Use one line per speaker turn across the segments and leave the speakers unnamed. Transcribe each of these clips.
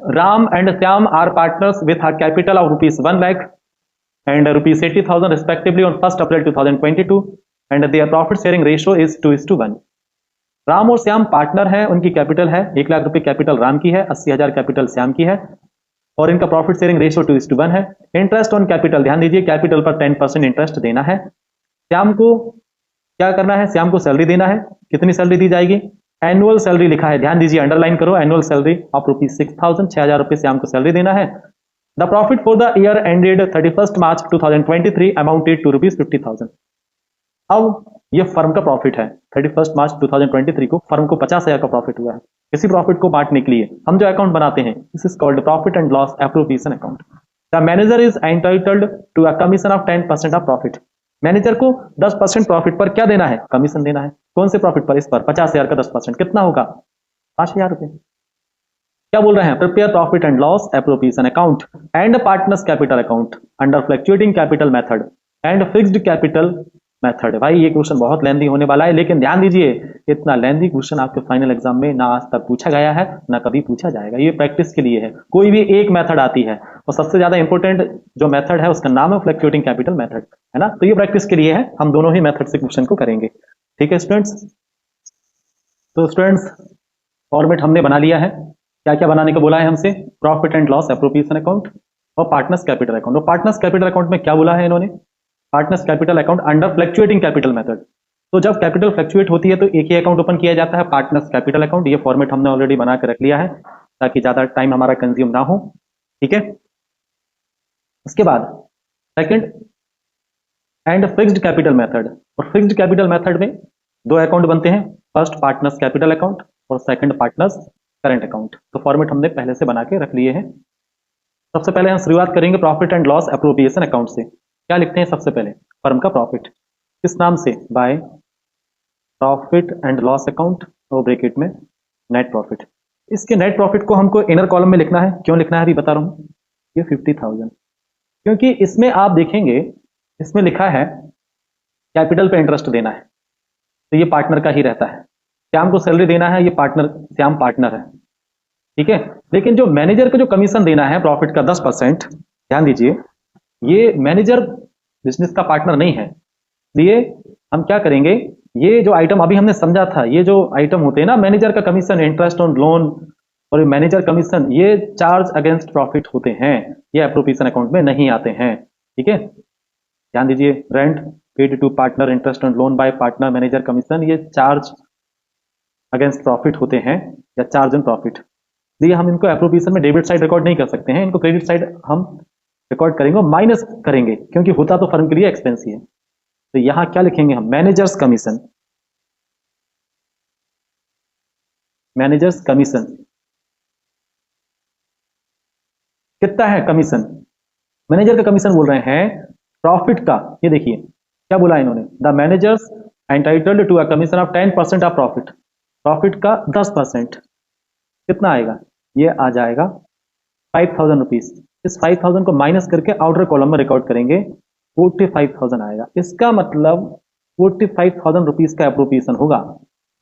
Ram and Syam are partners with a capital of rupees 1 lakh and rupees 80,000 respectively on 1st April 2022 and their profit sharing ratio is 2:1. Ram और Shyam partner हैं, उनकी capital है 1 लाख रुपए, capital Ram की है, 80,000 capital Shyam की है और इनका प्रॉफिट शेयरिंग रेशियो 2:1 है। इंटरेस्ट ऑन कैपिटल, ध्यान दीजिए कैपिटल पर 10% इंटरेस्ट देना है। श्याम को क्या करना है, श्याम को सैलरी देना है। कितनी सैलरी दी जाएगी, एनुअल सैलरी लिखा है, ध्यान दीजिए अंडरलाइन करो, एनुअल सैलरी ऑफ रुपीज 6,000, 6,000 रुपए श्याम को सैलरी देना है। The profit for the year ended 31 March 2023 amounted to rupees 50,000। अब ये फर्म का प्रॉफिट है, 31 मार्च 2023 को फर्म को 50,000 का प्रॉफिट हुआ है। इसी प्रॉफिट को बांटने के लिए हम जो अकाउंट बनाते हैं, this is called profit and loss appropriation account. The manager is entitled to a commission of 10% of profit. Manager को 10% प्रॉफिट पर क्या देना है, कमीशन देना है। कौन से प्रॉफिट पर, इस पर 50,000 का 10% कितना होगा, 5,000 रुपए। क्या बोल रहे हैं, prepare profit and loss appropriation account and partners capital account under fluctuating capital method and fixed capital method. भाई ये क्वेश्चन बहुत लेंथी होने वाला है, लेकिन ध्यान दीजिए इतना लेंथी क्वेश्चन आपके फाइनल एग्जाम में ना आज तक पूछा गया है ना कभी पूछा जाएगा। ये प्रैक्टिस के लिए है, कोई भी एक मेथड आती है और सबसे ज्यादा इंपॉर्टेंट जो मेथड है उसका नाम है फ्लक्चुएटिंग कैपिटल मेथड, है ना। तो ये प्रैक्टिस के लिए है, हम दोनों ही मेथड से क्वेश्चन को करेंगे, ठीक है स्टूडेंट्स। तो स्टूडेंट्स फॉर्मेट हमने बना लिया है, क्या क्या बनाने को बोला है हमसे, profit and loss appropriation account और पार्टनर्स कैपिटल अकाउंट। और पार्टनर्स कैपिटल अकाउंट में क्या बोला है इन्होंने, partners capital account under fluctuating capital method. तो जब कैपिटल फ्लक्चुएट होती है तो एक ही अकाउंट ओपन किया जाता है, पार्टनर्स कैपिटल अकाउंट। ये फॉर्मेट हमने ऑलरेडी बना के रख लिया है ताकि ज्यादा टाइम हमारा कंज्यूम ना हो, ठीक है। उसके बाद second and fixed capital method. और फिक्स्ड कैपिटल मेथड में दो अकाउंट बनते हैं, फर्स्ट पार्टनर्स कैपिटल अकाउंट और सेकंड पार्टनर्स करंट अकाउंट। तो फॉर्मेट हमने पहले से बना के रख लिए हैं। सबसे पहले हम शुरुआत करेंगे profit and loss appropriation account से। क्या लिखते हैं सबसे पहले, फर्म का प्रॉफिट किस नाम से, by profit and loss account और ब्रैकेट में नेट प्रॉफिट। इसके नेट प्रॉफिट को हमको इनर कॉलम में लिखना है। क्यों लिखना है अभी बता रहा हूं, ये 50,000 क्योंकि इसमें आप देखेंगे इसमें लिखा है कैपिटल पे इंटरेस्ट देना है, तो ये पार्टनर का ही रहता है। श्याम को सैलरी देना है, ये पार्टनर, श्याम पार्टनर है, ठीक है। लेकिन जो मैनेजर को जो कमीशन देना है प्रॉफिट का 10%, ध्यान दीजिए ये मैनेजर बिजनेस का पार्टनर नहीं है, इसलिए हम क्या करेंगे, ये जो आइटम अभी हमने समझा था, ये जो आइटम होते हैं ना, मैनेजर का कमीशन, इंटरेस्ट ऑन लोन और मैनेजर कमीशन, ये चार्ज अगेंस्ट प्रॉफिट होते हैं, ये एप्रोप्रिएशन अकाउंट में नहीं आते हैं, ठीक है। ध्यान दीजिए rent paid to partner, interest on loan by partner, manager commission, ये चार्ज अगेंस्ट प्रॉफिट होते हैं या चार्ज ऑन प्रॉफिट। इसलिए हम इनको एप्रोप्रिएशन में डेबिट साइड रिकॉर्ड नहीं कर सकते हैं, इनको क्रेडिट साइड हम रिकॉर्ड करेंगे, माइनस करेंगे, क्योंकि होता तो फर्म के लिए एक्सपेंस ही है। तो यहां क्या लिखेंगे हम, मैनेजर्स कमीशन, मैनेजर्स कमीशन कितना है कमीशन, मैनेजर का कमीशन बोल रहे हैं प्रॉफिट का। ये देखिए क्या बोला इन्होंने, the managers entitled to a commission of 10% of profit, profit का 10% कितना आएगा, ये आ जाएगा 5,000 रुपीज। इस 5,000 को माइनस करके आउटर कॉलम में रिकॉर्ड करेंगे, 45,000 आएगा। इसका मतलब 45,000 रुपीज का एप्रोप्रिएशन होगा,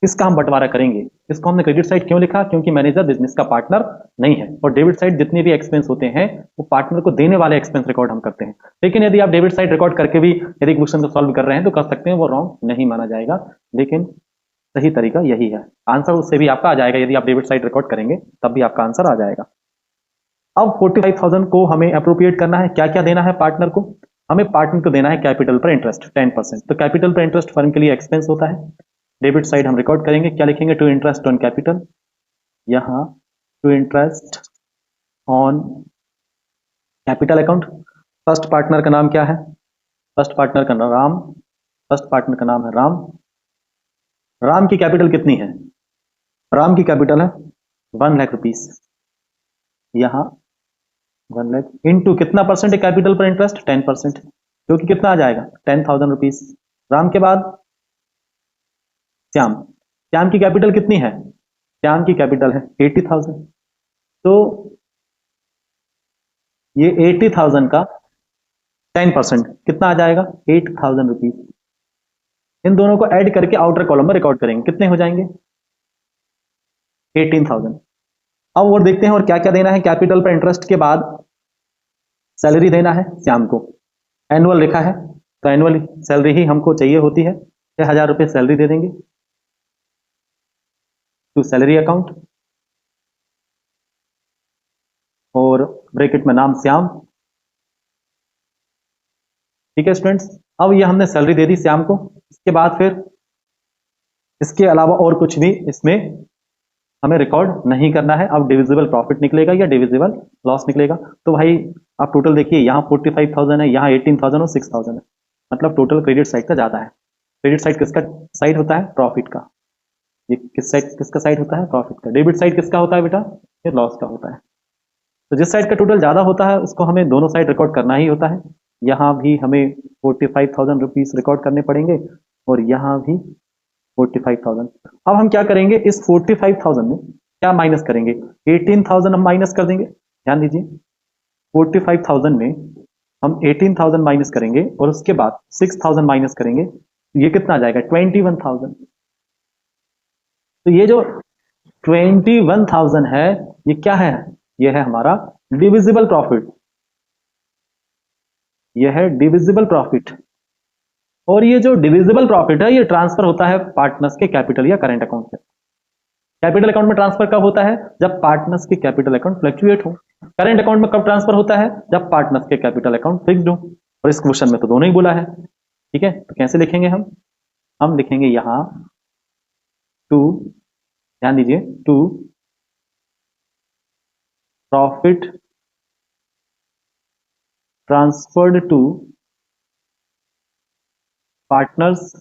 इसका हम बंटवारा करेंगे। इसको हमने क्रेडिट साइड क्यों लिखा, क्योंकि मैनेजर बिजनेस का पार्टनर नहीं है, और डेबिट साइड जितने भी एक्सपेंस होते हैं वो पार्टनर को देने वाले एक्सपेंस रिकॉर्ड हम करते हैं। लेकिन यदि आप डेबिट साइड रिकॉर्ड करके भी यदि क्वेश्चन को सॉल्व कर रहे हैं तो कर सकते हैं, वो रॉन्ग नहीं माना जाएगा, लेकिन सही तरीका यही है। आंसर उससे भी आपका आ जाएगा, यदि आप डेबिट साइड रिकॉर्ड करेंगे तब भी आपका आंसर आ जाएगा। अब 45,000 को हमें अप्रोप्रिएट करना है, क्या क्या देना है पार्टनर को, हमें पार्टनर को देना है कैपिटल पर इंटरेस्ट 10%। तो कैपिटल पर इंटरेस्ट फर्म के लिए एक्सपेंस होता है, डेबिट साइड हम रिकॉर्ड करेंगे, क्या लिखेंगे, टू इंटरेस्ट ऑन कैपिटल, यहां to interest on capital account. First partner का नाम क्या है, फर्स्ट पार्टनर का नाम राम, फर्स्ट पार्टनर का नाम है राम। राम की कैपिटल कितनी है, राम की कैपिटल है 1 लाख रुपीस, यहां 1 लाख इंटू कितना परसेंट है कैपिटल पर इंटरेस्ट, 10%, जो कि कितना आ जाएगा 10,000 रुपीज। राम के बाद श्याम, श्याम की कैपिटल कितनी है, श्याम की कैपिटल है 80,000, तो ये 80,000 का 10% कितना आ जाएगा 8,000 रुपीज। इन दोनों को ऐड करके आउटर कॉलम में रिकॉर्ड करेंगे, कितने हो जाएंगे 18,000। अब और देखते हैं और क्या क्या देना है। कैपिटल पर इंटरेस्ट के बाद सैलरी देना है श्याम को, एनुअल लिखा है तो एनुअल सैलरी ही हमको चाहिए होती है, 6,000 रुपये सैलरी दे देंगे टू सैलरी अकाउंट, और ब्रैकेट में नाम श्याम। ठीक है स्टूडेंट्स, अब ये हमने सैलरी दे दी श्याम को। इसके बाद फिर इसके अलावा और कुछ भी इसमें हमें रिकॉर्ड नहीं करना है। अब डिविजिबल प्रॉफिट निकलेगा या डिविजिबल लॉस निकलेगा। तो भाई आप टोटल देखिए, यहाँ 45,000 है, यहाँ 18,000 और 6,000 है, मतलब टोटल क्रेडिट साइड का ज़्यादा है। क्रेडिट साइड किसका साइड होता है? प्रॉफिट का। ये किसका साइड होता है? प्रॉफिट का। डेबिट साइड किसका होता है बेटा? ये लॉस का होता है। तो जिस साइड का टोटल ज़्यादा होता है उसको हमें दोनों साइड रिकॉर्ड करना ही होता है। यहाँ भी हमें 45,000 रुपीज़ रिकॉर्ड करने पड़ेंगे और यहाँ भी 45,000। अब हम क्या करेंगे, इस 45,000 में क्या माइनस करेंगे? 18,000 हम माइनस कर देंगे। ध्यान दीजिए, 45,000 में हम 18,000 माइनस करेंगे और उसके बाद 6,000 माइनस करेंगे, तो ये कितना आ जाएगा? 21,000। तो ये जो 21,000 है ये क्या है? ये है हमारा डिविजिबल प्रॉफिट। ये है डिविजिबल प्रॉफिट। और ये जो डिविजिबल प्रॉफिट है ये ट्रांसफर होता है पार्टनर्स के कैपिटल या करंट अकाउंट से। कैपिटल अकाउंट में ट्रांसफर कब होता है? जब पार्टनर्स के कैपिटल अकाउंट फ्लक्चुएट हो। करंट अकाउंट में कब ट्रांसफर होता है? जब पार्टनर्स के कैपिटल अकाउंट फिक्स्ड हो। और इस क्वेश्चन में तो दोनों ही बोला है। ठीक है, तो कैसे लिखेंगे हम लिखेंगे यहां टू, ध्यान दीजिए, to profit transferred to partners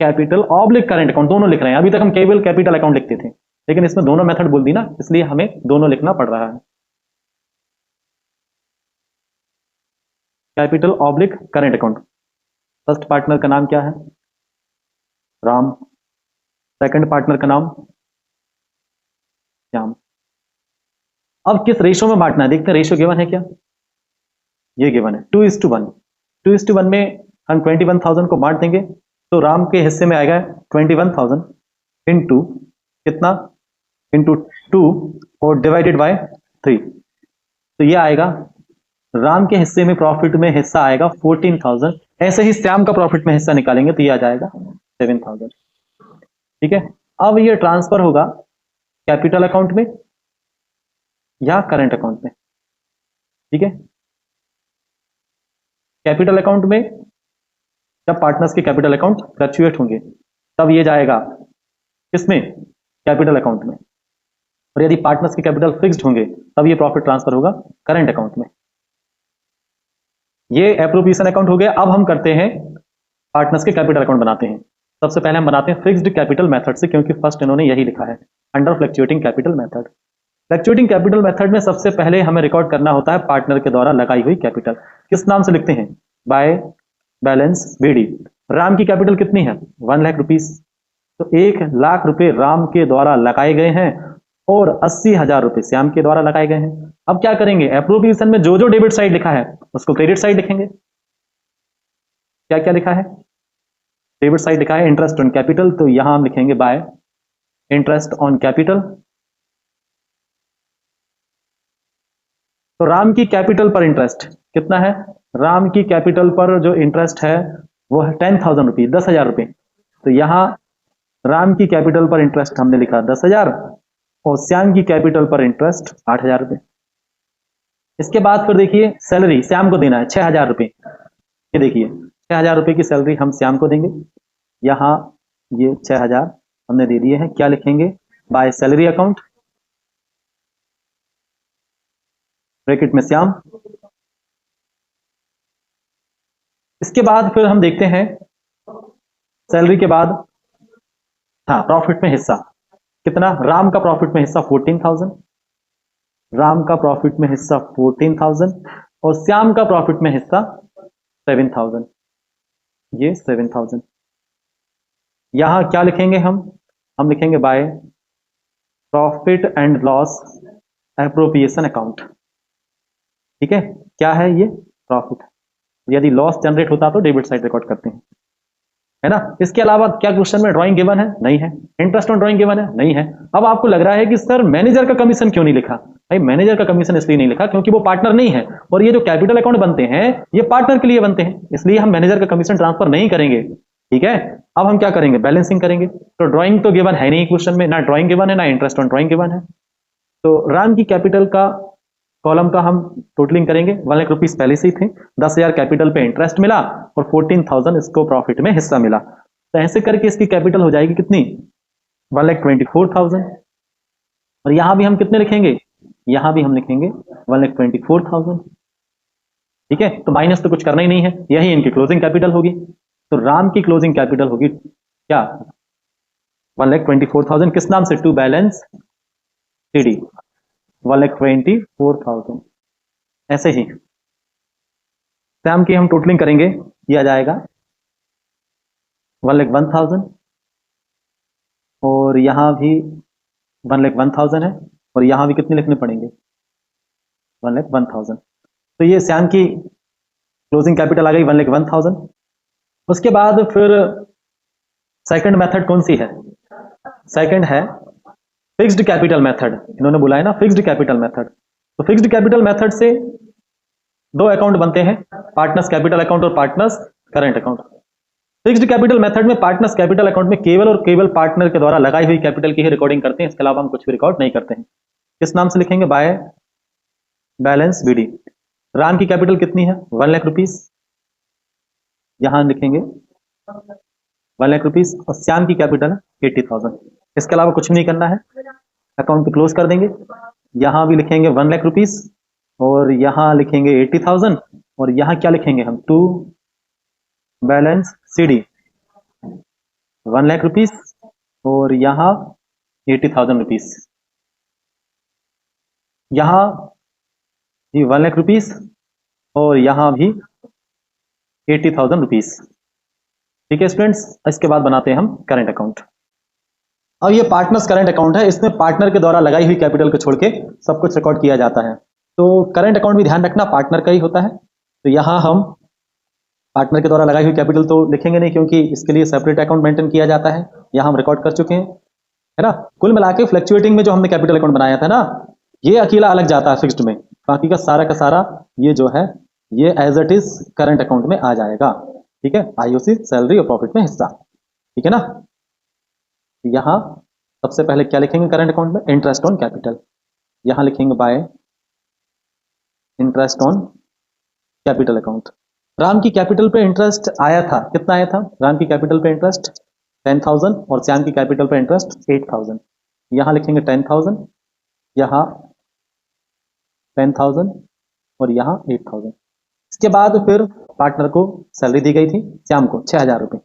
capital oblique current account, दोनों लिख रहे हैं। अभी तक हम केवल कैपिटल अकाउंट लिखते थे, लेकिन इसमें दोनों मेथड बोल दी ना, इसलिए हमें दोनों लिखना पड़ रहा है। Capital oblique current account. First partner का नाम क्या है? राम। सेकंड पार्टनर का नाम श्याम। अब किस रेशो में बांटना है देखते हैं। रेशो गिवन है क्या? ये गिवन है 2:1। 2:1 में हम 21,000 को बांट देंगे तो राम के हिस्से में आएगा 21,000 इंटू कितना? इंटू 2 और डिवाइडेड बाय 3। तो ये आएगा राम के हिस्से में, प्रॉफिट में हिस्सा आएगा 14,000। ऐसे ही श्याम का प्रॉफिट में हिस्सा निकालेंगे तो ये आ जाएगा 7,000। ठीक है, अब ये ट्रांसफर होगा कैपिटल अकाउंट में या करंट अकाउंट में। ठीक है, कैपिटल अकाउंट में जब पार्टनर्स के कैपिटल अकाउंट फ्लक्चुएट होंगे तब ये जाएगा किसमें? कैपिटल अकाउंट में। और यदि पार्टनर्स के कैपिटल फिक्स्ड होंगे तब ये प्रॉफिट ट्रांसफर होगा करंट अकाउंट में। ये एप्रोप्रिएशन अकाउंट हो गया। अब हम करते हैं पार्टनर्स के कैपिटल अकाउंट बनाते हैं। सबसे पहले हम बनाते हैं फिक्स्ड कैपिटल मेथड से, क्योंकि फर्स्ट इन्होंने यही लिखा है under fluctuating capital method. Fluctuating capital method में सबसे पहले हमें रिकॉर्ड करना होता है पार्टनर के द्वारा लगाई हुई कैपिटल। किस नाम से लिखते हैं? Bye balance BD. राम की कैपिटल कितनी है? 1 लाख रुपीस। तो 1 लाख रुपए राम के द्वारा लगाए गए हैं और 80,000 रुपए श्याम के द्वारा लगाए गए हैं। अब क्या करेंगे? एप्रोप्रिएशन में जो जो डेबिट साइड लिखा है उसको क्रेडिट साइड लिखेंगे। क्या क्या लिखा है? डेबिट साइड लिखा है इंटरेस्ट ऑन कैपिटल, तो यहां हम लिखेंगे बाय इंटरेस्ट ऑन कैपिटल। तो राम की कैपिटल पर इंटरेस्ट कितना है? राम की कैपिटल पर जो इंटरेस्ट है वो है 10,000 रुपीज, 10,000 रुपए। तो यहां राम की कैपिटल पर इंटरेस्ट हमने लिखा 10,000 और श्याम की कैपिटल पर इंटरेस्ट 8,000 रुपए। इसके बाद फिर देखिए सैलरी श्याम को देना है 6,000 रुपए। ये देखिए 6,000 रुपए की सैलरी हम श्याम को देंगे। यहां ये 6,000 हमने दे दिए हैं। क्या लिखेंगे? बाय सैलरी अकाउंट, ब्रैकेट में श्याम। इसके बाद फिर हम देखते हैं सैलरी के बाद, हाँ, प्रॉफिट में हिस्सा कितना? राम का प्रॉफिट में हिस्सा 14,000, राम का प्रॉफिट में हिस्सा 14,000 और श्याम का प्रॉफिट में हिस्सा 7,000। ये 7,000। यहां क्या लिखेंगे हम लिखेंगे by profit and loss appropriation account. ठीक है, क्या है ये? प्रॉफिट। यदि लॉस जनरेट होता तो डेबिट साइड रिकॉर्ड करते हैं। है ना। इसके अलावा क्या क्वेश्चन में ड्राइंग गिवन है? नहीं है। इंटरेस्ट ऑन ड्राइंग गिवन है? नहीं है। अब आपको लग रहा है कि सर मैनेजर का कमीशन क्यों नहीं लिखा? भाई मैनेजर का कमीशन इसलिए नहीं लिखा क्योंकि वो पार्टनर नहीं है, और ये जो कैपिटल अकाउंट बनते हैं ये पार्टनर के लिए बनते हैं, इसलिए हम मैनेजर का कमीशन ट्रांसफर नहीं करेंगे। ठीक है, अब हम क्या करेंगे? बैलेंसिंग करेंगे। तो ड्राइंग तो गिवन है नहीं क्वेश्चन में, ना ड्राइंग गिवन है ना इंटरेस्ट ऑन ड्राइंग गिवन है। तो राम की कैपिटल का कॉलम का हम टोटलिंग करेंगे। 1 लाख रुपीज पहले से ही थे, 10,000 कैपिटल पे इंटरेस्ट मिला और 14,000 इसको प्रॉफिट में हिस्सा मिला। तो ऐसे करके इसकी कैपिटल हो जाएगी कितनी? 1,24,000। और यहां भी हम कितने लिखेंगे? यहां भी हम लिखेंगे 1,24,000। ठीक है, तो माइनस तो कुछ करना ही नहीं है, यही इनकी क्लोजिंग कैपिटल होगी। तो राम की क्लोजिंग कैपिटल होगी क्या? 1,24,000। किस नाम से? To balance TD 1,24,000। ऐसे ही सैम की हम टोटलिंग करेंगे, ये आ जाएगा 1,01,000, और यहां भी 1,01,000 है, और यहां भी कितने लिखने पड़ेंगे? 1,01,000। तो ये सैम की क्लोजिंग कैपिटल आ गई 1,01,000। उसके बाद फिर सेकंड मेथड कौन सी है? सेकंड है फिक्स्ड कैपिटल मेथड। इन्होंने बोला है ना फिक्स्ड कैपिटल मेथड। तो फिक्स्ड कैपिटल मेथड से दो अकाउंट बनते हैं, पार्टनर्स कैपिटल अकाउंट और partners current account. Fixed capital method में पार्टनर्स कैपिटल अकाउंट में केवल और केवल पार्टनर के द्वारा लगाई हुई कैपिटल की ही रिकॉर्डिंग करते हैं, इसके अलावा हम कुछ भी रिकॉर्ड नहीं करते हैं। किस नाम से लिखेंगे? Bye balance BD. राम की कैपिटल कितनी है? 1 लाख रुपीज, यहां लिखेंगे 1 लाख रुपीज, और श्याम की कैपिटल है 80,000। इसके अलावा कुछ भी नहीं करना है, अकाउंट को क्लोज कर देंगे। यहां भी लिखेंगे 1 लाख रुपीज, और यहां लिखेंगे 80,000, और यहां क्या लिखेंगे हम? To balance CD 1 lakh rupees, और यहां 80,000 रुपीज। यहां भी 1 लाख रुपीज, और यहां भी 80,000 रुपीज। ठीक है स्टूडेंट्स, इसके बाद बनाते हैं हम करंट अकाउंट। अब ये पार्टनर्स करंट अकाउंट है, इसमें पार्टनर के द्वारा लगाई हुई कैपिटल को छोड़ के सब कुछ रिकॉर्ड किया जाता है। तो करंट अकाउंट भी ध्यान रखना पार्टनर का ही होता है। तो यहां हम पार्टनर के द्वारा लगाई हुई कैपिटल तो लिखेंगे नहीं, क्योंकि इसके लिए सेपरेट अकाउंट मेंटेन किया जाता है, यहां हम रिकॉर्ड कर चुके हैं, है ना। कुल मिला के फ्लक्चुएटिंग में जो हमने कैपिटल अकाउंट बनाया था ना, ये अकेला अलग जाता है फिक्स्ड में, बाकी का सारा ये जो है ये as it is current account में आ जाएगा। ठीक है, आईओसी सैलरी और प्रॉफिट में हिस्सा। ठीक है ना। यहां सबसे पहले क्या लिखेंगे करंट अकाउंट में? Interest on capital. यहां लिखेंगे bye interest on capital account. Ram की कैपिटल पे इंटरेस्ट आया था, कितना आया था? राम की कैपिटल पे इंटरेस्ट 10,000, और श्याम की कैपिटल पे इंटरेस्ट 8,000। यहां लिखेंगे 10,000, यहां 10,000, और यहां 8,000। इसके बाद फिर पार्टनर को सैलरी दी गई थी, श्याम को 6,000 रुपये।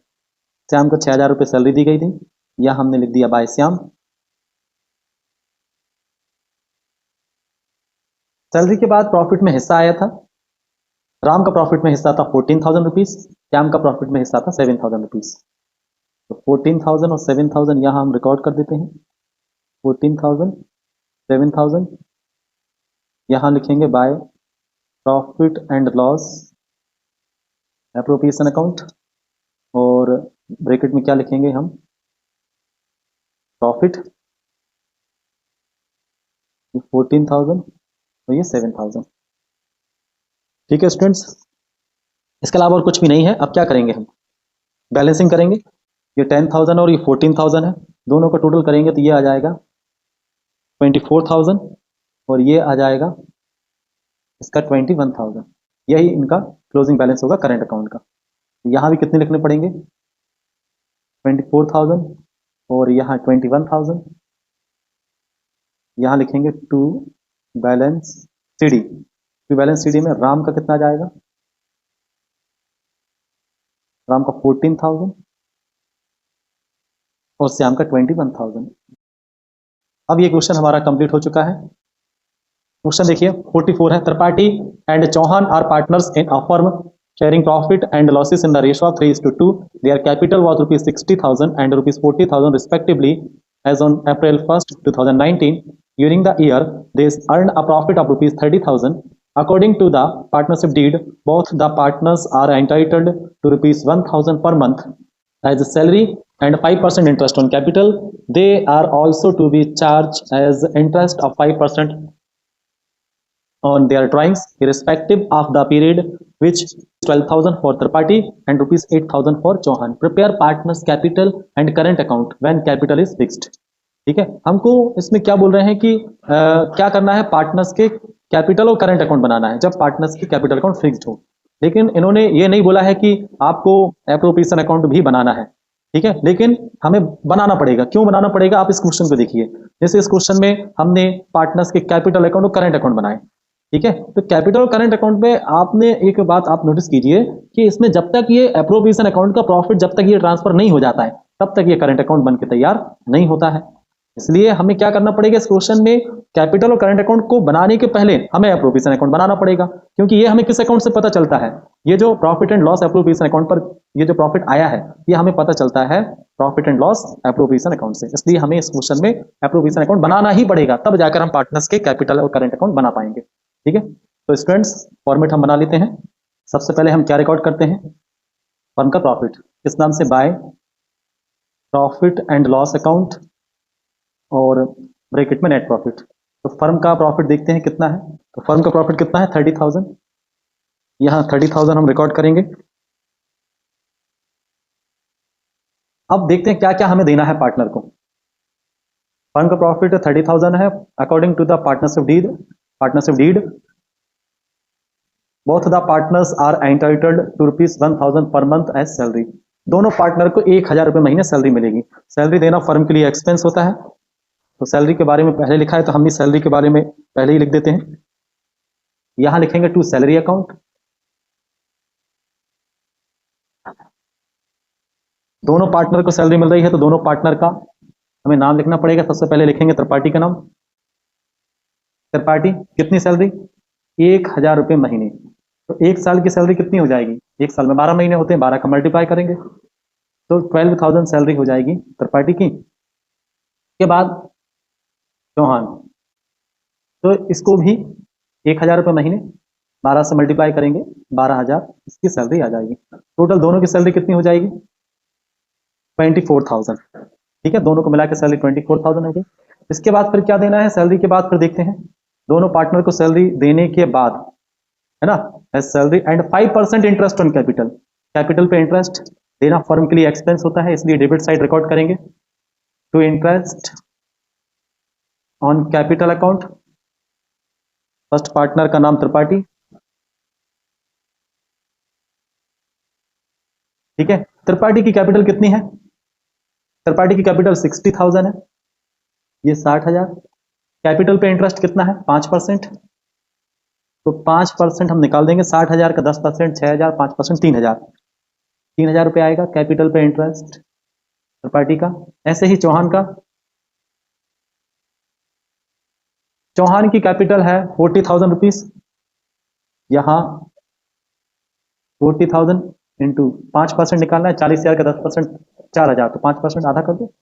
श्याम को 6,000 रुपये सैलरी दी गई थी, यह हमने लिख दिया बाय श्याम। सैलरी के बाद प्रॉफिट में हिस्सा आया था, राम का प्रॉफिट में हिस्सा था 14,000 रुपीज, श्याम का प्रॉफिट में हिस्सा था 7,000 रुपीज। तो 14,000 और 7,000 यहां हम रिकॉर्ड कर देते हैं। 14,000 7,000 यहां लिखेंगे by profit and loss appropriation account, और ब्रैकेट में क्या लिखेंगे हम? प्रॉफिट 14,000 और ये 7,000। ठीक है स्टूडेंट्स, इसके अलावा और कुछ भी नहीं है। अब क्या करेंगे हम? बैलेंसिंग करेंगे। ये 10,000 और ये 14,000 है, दोनों का टोटल करेंगे तो ये आ जाएगा 24,000, और ये आ जाएगा इसका 21,000। यही इनका क्लोजिंग बैलेंस होगा करंट अकाउंट का। यहाँ भी कितने लिखने पड़ेंगे? 24,000, और यहाँ 21,000। यहाँ लिखेंगे to balance CD. To balance CD में राम का कितना जाएगा? राम का 14,000 और श्याम का 21,000। अब ये क्वेश्चन हमारा कंप्लीट हो चुका है। क्वेश्चन देखिए 44 है, Tripathi and Chauhan are partners in a firm sharing profit and losses in the ratio of 3:2. Their capital was rupees 60,000 and rupees 40,000 respectively as on April 1st, 2019. During the year, they earned a profit of rupees 30,000. According to the partnership deed, both the partners are entitled to rupees 1,000 per month. as a salary and 5% interest on capital. They are also to be charged as interest of 5% on their drawings irrespective of the period, which 12,000 for Tripathi and rupees 8,000 for Chauhan. Prepare partners capital and current account when capital is fixed. ठीक है, हमको इसमें क्या बोल रहे हैं कि क्या करना है, पार्टनर्स के कैपिटल और करंट अकाउंट बनाना है जब पार्टनर्स की कैपिटल अकाउंट फिक्स्ड हो। लेकिन इन्होंने ये नहीं बोला है कि आपको एप्रोप्रिएशन अकाउंट भी बनाना है, ठीक है, लेकिन हमें बनाना पड़ेगा। क्यों बनाना पड़ेगा, आप इस क्वेश्चन को देखिए। जैसे इस क्वेश्चन में हमने पार्टनर्स के कैपिटल अकाउंट और करंट अकाउंट बनाए, ठीक है, तो कैपिटल और करंट अकाउंट में आपने एक बात आप नोटिस कीजिए कि इसमें जब तक ये एप्रोप्रिएशन अकाउंट का प्रॉफिट जब तक ये ट्रांसफर नहीं हो जाता है तब तक ये करंट अकाउंट बन के तैयार नहीं होता है। इसलिए हमें क्या करना पड़ेगा, इस क्वेश्चन में कैपिटल और करंट अकाउंट को बनाने के पहले हमें एप्रोप्रिएशन अकाउंट बनाना पड़ेगा, क्योंकि ये हमें किस अकाउंट से पता चलता है, ये जो profit and loss appropriation account पर ये जो प्रॉफिट आया है ये हमें पता चलता है profit and loss appropriation account से। इसलिए हमें इस क्वेश्चन में एप्रोप्रिएशन अकाउंट बनाना ही पड़ेगा, तब जाकर हम पार्टनर्स के कैपिटल और करंट अकाउंट बना पाएंगे। ठीक है, तो स्टूडेंट्स फॉर्मेट हम बना लेते हैं। सबसे पहले हम क्या रिकॉर्ड करते हैं, फर्म का प्रॉफिट, किस नाम से, by profit and loss account और ब्रैकेट में नेट प्रॉफिट। तो फर्म का प्रॉफिट देखते हैं कितना है, तो फर्म का प्रॉफिट कितना है 30,000, यहाँ 30,000 हम रिकॉर्ड करेंगे। अब देखते हैं क्या क्या हमें देना है पार्टनर को। फर्म का प्रॉफिट 30,000 है according to the partnership deed both the partners are entitled to ₹1,000 per month as salary. दोनों पार्टनर को 1,000 रुपये महीने सैलरी मिलेगी। सैलरी देना फर्म के लिए एक्सपेंस होता है, तो सैलरी के बारे में पहले लिखा है तो हम भी सैलरी के बारे में पहले ही लिख देते हैं। यहां लिखेंगे टू सैलरी अकाउंट। दोनों पार्टनर को सैलरी मिल रही है तो दोनों पार्टनर का हमें नाम लिखना पड़ेगा। सबसे पहले लिखेंगे त्रिपाठी का नाम। त्रिपाठी कितनी सैलरी, 1,000 रुपये महीने। तो एक साल की सैलरी कितनी हो जाएगी, एक साल में 12 महीने होते हैं, 12 का मल्टीप्लाई करेंगे तो 12,000 सैलरी हो जाएगी त्रिपाठी की। के बाद चौहान, तो इसको भी 1,000 रुपये महीने, 12 से मल्टीप्लाई करेंगे 12,000 इसकी सैलरी आ जाएगी। टोटल दोनों की सैलरी कितनी हो जाएगी 24,000। ठीक है, दोनों को मिला के सैलरी 24,000 होगी। इसके बाद फिर क्या देना है, सैलरी के बाद फिर देखते हैं दोनों पार्टनर को सैलरी देने के बाद, है ना, salary and 5% interest on capital. Capital पे इंटरेस्ट देना फर्म के लिए एक्सपेंस होता है, इसलिए डेबिट साइड रिकॉर्ड करेंगे to interest on capital account. First partner का नाम त्रिपाठी, ठीक है। त्रिपाठी की कैपिटल कितनी है, त्रिपाठी की कैपिटल 60,000 है, ये 60,000। कैपिटल पे इंटरेस्ट कितना है 5%, तो 5% हम निकाल देंगे, 60,000 का 10% 6,000, 5% 3,000, 3,000 रुपये आएगा कैपिटल पे इंटरेस्ट त्रिपाठी का। ऐसे ही चौहान का, चौहान की कैपिटल है 40,000 रुपीज, यहाँ 40,000 इंटू 5% निकालना है, 40,000 का 10% 4,000, तो 5% आधा कर दो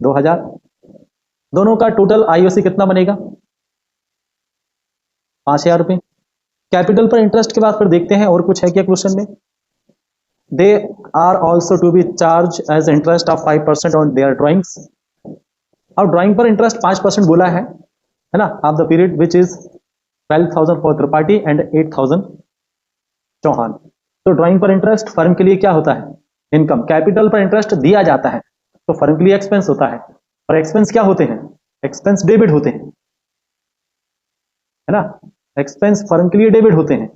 2,000। दोनों का टोटल आईओसी कितना बनेगा 5,000 रुपये। कैपिटल पर इंटरेस्ट के बाद फिर देखते हैं और कुछ है क्या क्वेश्चन में। They are also to be charge as interest of 5% on their drawings. अब ड्राइंग पर इंटरेस्ट 5% बोला है ना, of the period which is 12,000 for Tripathi and 8,000 Chauhan. तो ड्राइंग पर इंटरेस्ट फर्म के लिए क्या होता है, इनकम। कैपिटल पर इंटरेस्ट दिया जाता है तो फर्म के लिए एक्सपेंस होता है, और एक्सपेंस क्या होते हैं, एक्सपेंस डेबिट होते हैं, है ना, एक्सपेंस फर्म के लिए डेबिट होते हैं।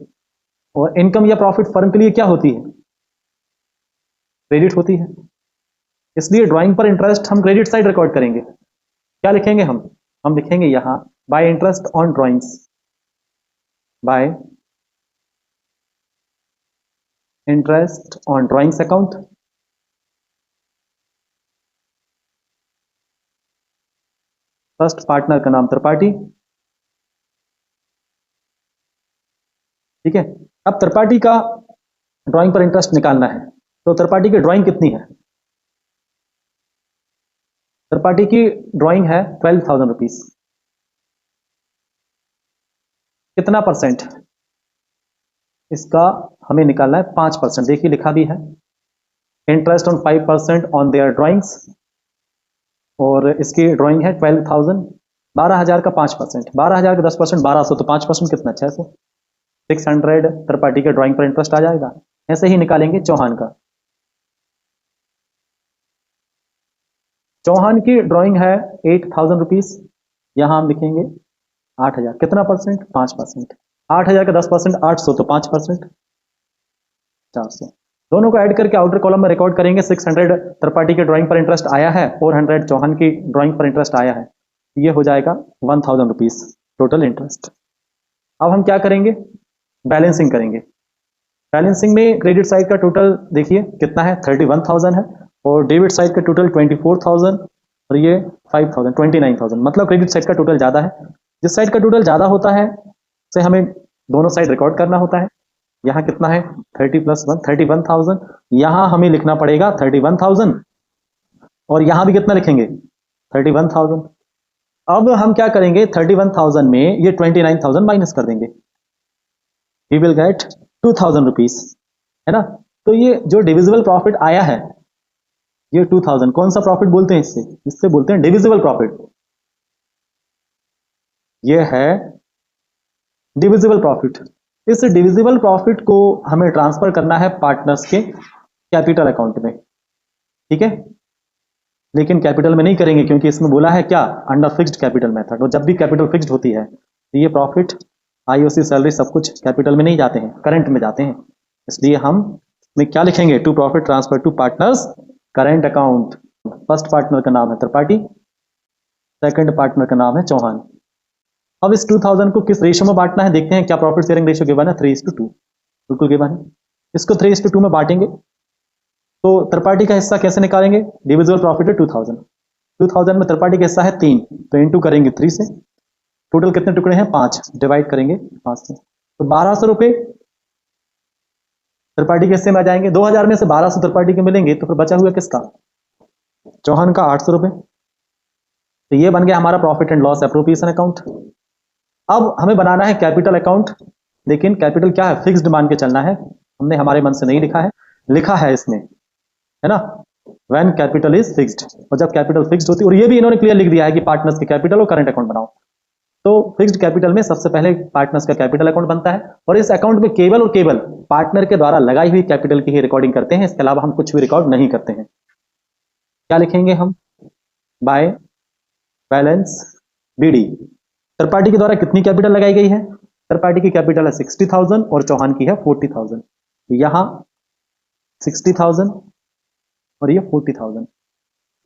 और इनकम या प्रॉफिट फर्म के लिए क्या होती है, क्रेडिट होती है। इसलिए ड्राइंग पर इंटरेस्ट हम क्रेडिट साइड रिकॉर्ड करेंगे। क्या लिखेंगे हम लिखेंगे यहां bye interest on drawings, bye interest on drawings account. First partner का नाम त्रिपाठी, ठीक है। अब त्रिपाठी का ड्राइंग पर इंटरेस्ट निकालना है, तो त्रिपाठी की ड्राइंग कितनी है, त्रिपाठी की ड्राइंग है 12,000 रुपीज। कितना परसेंट, इसका हमें निकालना है 5%, देखिए लिखा भी है interest on 5% on their drawings, और इसकी ड्राइंग है 12,000, 12,000 का 5%, 12,000 का 10%, 1200, तो 5% कितना, 600, 600 थर्ड पार्टी के ड्राइंग पर इंटरेस्ट आ जाएगा। ऐसे ही निकालेंगे चौहान का। चौहान की ड्राइंग है 8,000 रुपीज, यहां हम लिखेंगे 8,000, कितना परसेंट, 5%, 8,000 का 10%, 800, तो 5%, 400। दोनों को ऐड करके आउटर कॉलम में रिकॉर्ड करेंगे। 600 थर्ड पार्टी के ड्राइंग पर इंटरेस्ट आया है, 400 चौहान की ड्राइंग पर इंटरेस्ट आया है, ये हो जाएगा 1,000 रुपीज टोटल इंटरेस्ट। अब हम क्या करेंगे, बैलेंसिंग करेंगे। बैलेंसिंग में क्रेडिट साइड का टोटल देखिए कितना है, 31,000 है, और डेबिट साइड का टोटल 24,000, और ये 5,000, 29,000, मतलब क्रेडिट साइड का टोटल ज़्यादा है। जिस साइड का टोटल ज़्यादा होता है से हमें दोनों साइड रिकॉर्ड करना होता है। यहाँ कितना है, 30 + 1, 31,000, यहाँ हमें लिखना पड़ेगा 31,000, और यहाँ भी कितना लिखेंगे, 31,000। अब हम क्या करेंगे, 31,000 में ये 29,000 माइनस कर देंगे, वी विल गेट 2,000 रुपीज, है ना। तो ये जो डिविजिबल प्रॉफिट आया है, ये 2,000, कौन सा प्रॉफिट बोलते हैं, इससे बोलते हैं डिविजिबल प्रॉफिट। ये है डिविजिबल प्रॉफिट। इस डिविजिबल प्रॉफिट को हमें ट्रांसफर करना है पार्टनर्स के कैपिटल अकाउंट में, ठीक है। लेकिन कैपिटल में नहीं करेंगे, क्योंकि इसमें बोला है क्या, अंडर फिक्स्ड कैपिटल मेथड, और जब भी कैपिटल फिक्स्ड होती है तो ये प्रॉफिट, आईओसी, सैलरी, सब कुछ कैपिटल में नहीं जाते हैं, करंट में जाते हैं। इसलिए हम में क्या लिखेंगे, to profit transfer to partners current account. First partner का नाम है त्रिपाठी, सेकंड पार्टनर का नाम है चौहान। अब इस 2,000 को किस रेशियो में बांटना है, देखते हैं क्या प्रॉफिट शेयरिंग रेशियो गिवन है, 3:2, बिल्कुल गिवन है। इसको 3:2 में बांटेंगे, तो त्रिपाठी का हिस्सा कैसे निकालेंगे, डिविजिबल प्रॉफिट है 2,000, 2,000 में त्रिपाठी का हिस्सा है 3, तो इंटू करेंगे 3 से, टोटल कितने टुकड़े हैं, 5, डिवाइड करेंगे 5 से, तो 1,200 रुपए त्रिपाठी के हिस्से में आ जाएंगे। 2,000 में से 1,200 त्रिपाठी के मिलेंगे, तो फिर बचा हुआ किसका, चौहान का 800 रुपए। तो ये बन गया हमारा profit and loss appropriation account. अब हमें बनाना है कैपिटल अकाउंट, लेकिन कैपिटल क्या है, फिक्स्ड मान के चलना है, हमने हमारे मन से नहीं लिखा है, लिखा है इसमें, है ना, व्हेन कैपिटल इज फिक्स्ड। और जब कैपिटल फिक्स्ड होती है, और ये भी इन्होंने क्लियर लिख दिया है कि पार्टनर्स के कैपिटल और करंट अकाउंट बनाओ। तो फिक्स्ड कैपिटल में सबसे पहले पार्टनर्स का कैपिटल अकाउंट बनता है, और इस अकाउंट में केवल और केवल पार्टनर के द्वारा लगाई हुई कैपिटल की ही रिकॉर्डिंग करते हैं, इसके अलावा हम कुछ भी रिकॉर्ड नहीं करते हैं। क्या लिखेंगे हम, by balance BD, third party के द्वारा कितनी कैपिटल लगाई गई है, थर्ड पार्टी की कैपिटल है 60,000 और चौहान की है 40,000, तो यहां 60,000 और ये 40,000।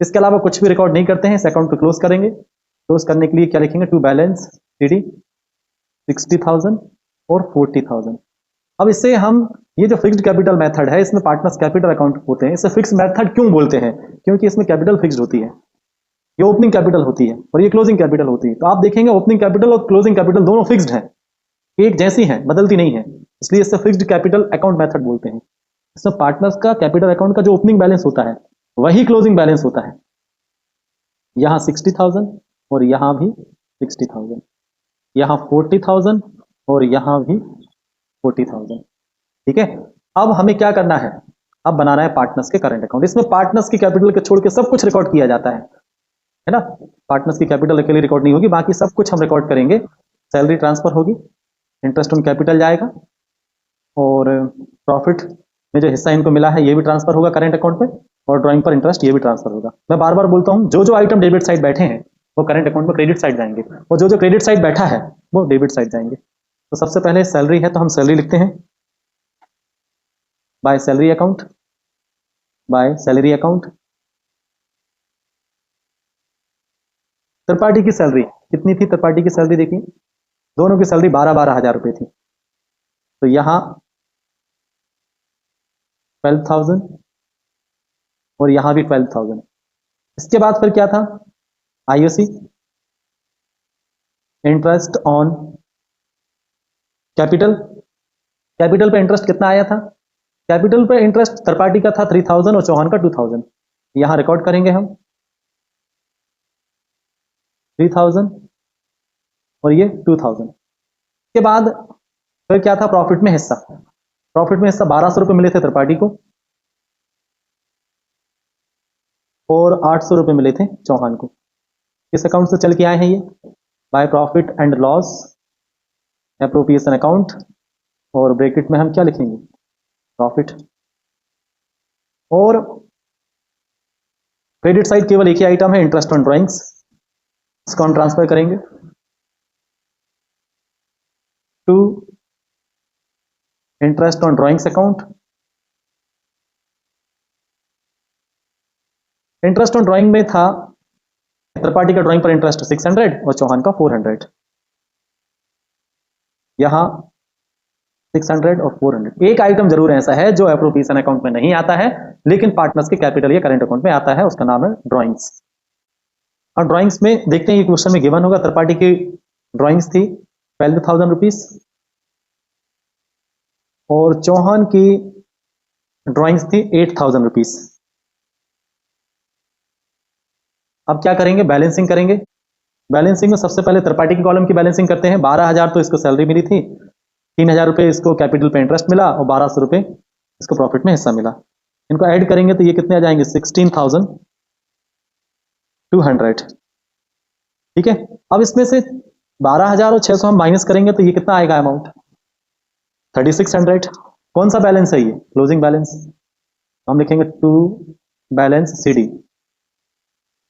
इसके अलावा कुछ भी रिकॉर्ड नहीं करते हैं, इस अकाउंट को क्लोज करेंगे। क्लोज करने के लिए क्या लिखेंगे, टू बैलेंस सीडी 60,000 और 40,000। अब इससे हम, ये जो फिक्स्ड कैपिटल मेथड है, इसमें पार्टनर्स कैपिटल अकाउंट होते हैं, इसे फिक्स मेथड क्यों बोलते हैं, क्योंकि इसमें कैपिटल फिक्स्ड होती है, ये ओपनिंग कैपिटल होती है और ये क्लोजिंग कैपिटल होती है। तो आप देखेंगे ओपनिंग कैपिटल और क्लोजिंग कैपिटल दोनों फिक्स्ड है, एक जैसी है, बदलती नहीं है, इसलिए इससे फिक्स्ड कैपिटल अकाउंट मेथड बोलते हैं। इसमें पार्टनर्स का कैपिटल अकाउंट का जो ओपनिंग बैलेंस होता है वही क्लोजिंग बैलेंस होता है। यहां 60,000 और यहां भी 60,000, यहां 40,000 और यहां भी 40,000, ठीक है। अब हमें क्या करना है, अब बनाना है पार्टनर्स के करंट अकाउंट। इसमें पार्टनर्स की कैपिटल के छोड़ के सब कुछ रिकॉर्ड किया जाता है ना। पार्टनर्स की कैपिटल अकेले रिकॉर्ड नहीं होगी, बाकी सब कुछ हम रिकॉर्ड करेंगे। सैलरी ट्रांसफर होगी, इंटरेस्ट ऑन कैपिटल जाएगा, और प्रॉफिट में जो हिस्सा इनको मिला है ये भी ट्रांसफर होगा करंट अकाउंट पे, और ड्राइंग पर इंटरेस्ट ये भी ट्रांसफर होगा। मैं बार बार बोलता हूँ, जो जो आइटम डेबिट साइड बैठे हैं वो करंट अकाउंट में क्रेडिट साइड जाएंगे, और जो जो क्रेडिट साइड बैठा है वो डेबिट साइड जाएंगे। तो सबसे पहले सैलरी है, तो हम सैलरी लिखते हैं, by salary account, by salary account. Tripathi की सैलरी कितनी थी, त्रिपाठी की सैलरी देखिए, दोनों की सैलरी 12-12 हजार रुपए थी, तो यहां 12,000 और यहां भी 12,000। इसके बाद फिर क्या था, IOC, interest on capital, capital पे इंटरेस्ट कितना आया था, कैपिटल पे इंटरेस्ट त्रिपाठी का था 3,000 और चौहान का 2,000, यहां रिकॉर्ड करेंगे हम 3,000 और ये 2,000। के बाद फिर क्या था, प्रॉफिट में हिस्सा, प्रॉफिट में हिस्सा 1,200 रुपए मिले थे त्रिपाठी को, और 800 रुपये मिले थे चौहान को। किस अकाउंट से चल के आए हैं ये? By profit and loss appropriation account, और ब्रैकेट में हम क्या लिखेंगे? प्रॉफिट। और क्रेडिट साइड केवल एक ही आइटम है, इंटरेस्ट ऑन ड्राइंग्स, इसको हम ट्रांसफर करेंगे to interest on drawings account. Interest on drawing में था थर्ड पार्टी का ड्राइंग पर इंटरेस्ट 600 और चौहान का 400। यहां 600 और 400। एक आइटम जरूर ऐसा है जो एप्रोप्रिएशन अकाउंट में नहीं आता है लेकिन पार्टनर्स के कैपिटल या करंट अकाउंट में आता है, उसका नाम है ड्राइंग्स। और ड्राइंग्स में देखते हैं कि क्वेश्चन में गिवन होगा, थर्ड पार्टी की ड्राइंग्स थी 12,000 रुपीज और चौहान की ड्राइंग्स थी 8,000 रुपीज। अब क्या करेंगे? बैलेंसिंग करेंगे। बैलेंसिंग में सबसे पहले थर्ड पार्टी की कॉलम की बैलेंसिंग करते हैं। 12,000 तो इसको सैलरी मिली थी, 3,000 रुपये इसको कैपिटल पे इंटरेस्ट मिला और 1,200 रुपये इसको प्रॉफिट में हिस्सा मिला। इनको ऐड करेंगे तो ये कितने आ जाएंगे? 16,200। ठीक है, अब इसमें से 12,000 और 600 हम माइनस करेंगे तो ये कितना आएगा अमाउंट? 3,600। कौन सा बैलेंस है ये? Closing balance. हम लिखेंगे टू बैलेंस CD।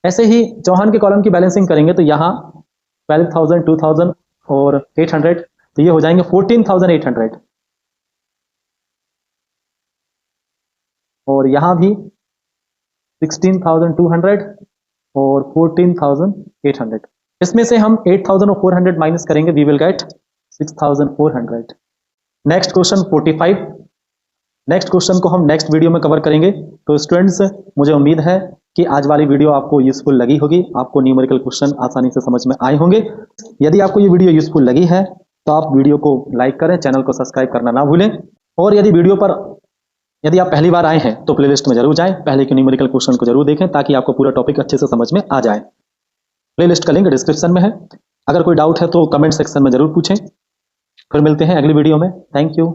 ऐसे ही चौहान के कॉलम की बैलेंसिंग करेंगे तो यहाँ 12,000, 2,000 और 800, तो ये हो जाएंगे 14,800। और यहाँ भी 16,200 और 14,800। इसमें से हम 8,400 माइनस करेंगे, we will get 6,400। Next question 45। Next question को हम नेक्स्ट वीडियो में कवर करेंगे। तो स्टूडेंट्स, मुझे उम्मीद है कि आज वाली वीडियो आपको यूजफुल लगी होगी, आपको न्यूमेरिकल क्वेश्चन आसानी से समझ में आए होंगे। यदि आपको ये वीडियो यूजफुल लगी है तो आप वीडियो को लाइक करें, चैनल को सब्सक्राइब करना ना भूलें। और यदि आप पहली बार आए हैं तो प्लेलिस्ट में जरूर जाएं, पहले के न्यूमेरिकल क्वेश्चन को जरूर देखें ताकि आपको पूरा टॉपिक अच्छे से समझ में आ जाए। प्लेलिस्ट का लिंक डिस्क्रिप्शन में है। अगर कोई डाउट है तो कमेंट सेक्शन में जरूर पूछें। फिर मिलते हैं अगली वीडियो में। Thank you.